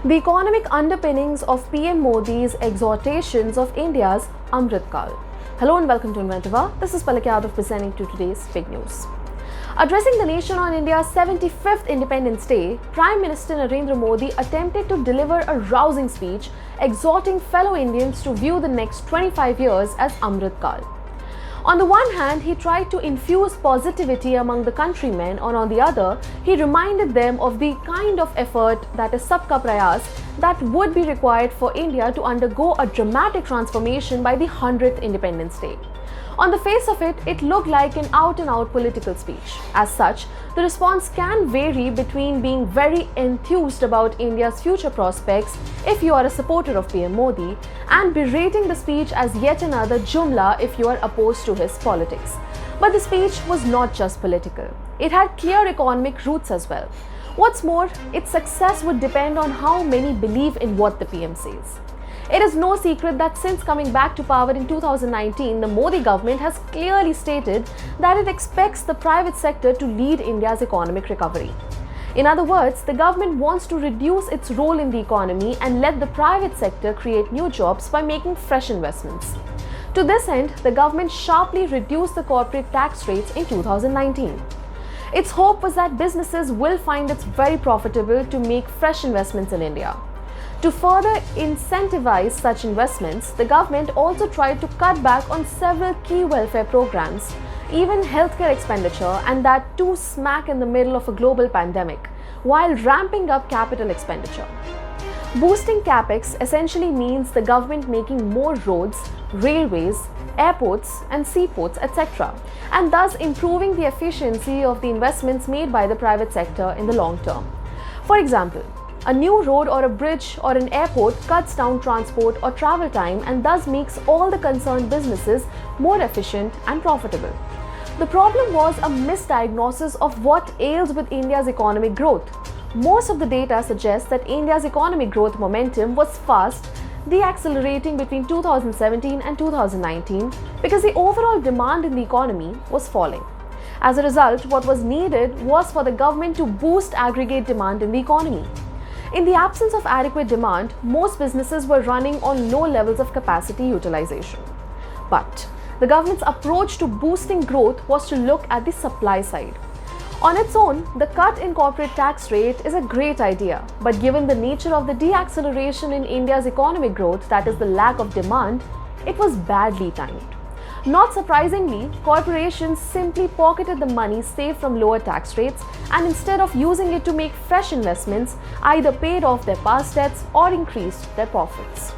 The economic underpinnings of PM Modi's exhortations of India's Amrut Kaal. Hello and welcome to Inventiva. This is Palak Yadav presenting to today's big news. Addressing the nation on India's 75th Independence Day, Prime Minister Narendra Modi attempted to deliver a rousing speech exhorting fellow Indians to view the next 25 years as Amrut Kaal. On the one hand, he tried to infuse positivity among the countrymen, and on the other, he reminded them of the kind of effort, that is Sabka Prayas, that would be required for India to undergo a dramatic transformation by the 100th Independence Day. On the face of it, it looked like an out-and-out political speech. As such, the response can vary between being very enthused about India's future prospects if you are a supporter of PM Modi and berating the speech as yet another jumla if you are opposed to his politics. But the speech was not just political. It had clear economic roots as well. What's more, its success would depend on how many believe in what the PM says. It is no secret that since coming back to power in 2019, the Modi government has clearly stated that it expects the private sector to lead India's economic recovery. In other words, the government wants to reduce its role in the economy and let the private sector create new jobs by making fresh investments. To this end, the government sharply reduced the corporate tax rates in 2019. Its hope was that businesses will find it very profitable to make fresh investments in India. To further incentivize such investments, the government also tried to cut back on several key welfare programs, even healthcare expenditure, and that too smack in the middle of a global pandemic, while ramping up capital expenditure. Boosting capex essentially means the government making more roads, railways, airports and seaports, etc., and thus improving the efficiency of the investments made by the private sector in the long term. For example, a new road or a bridge or an airport cuts down transport or travel time and thus makes all the concerned businesses more efficient and profitable. The problem was a misdiagnosis of what ails with India's economic growth. Most of the data suggests that India's economic growth momentum was fast, deaccelerating between 2017 and 2019 because the overall demand in the economy was falling. As a result, what was needed was for the government to boost aggregate demand in the economy. In the absence of adequate demand, most businesses were running on low levels of capacity utilization. But the government's approach to boosting growth was to look at the supply side. On its own, the cut in corporate tax rate is a great idea, but given the nature of the deacceleration in India's economic growth, that is the lack of demand, it was badly timed. Not surprisingly, corporations simply pocketed the money saved from lower tax rates and instead of using it to make fresh investments, either paid off their past debts or increased their profits.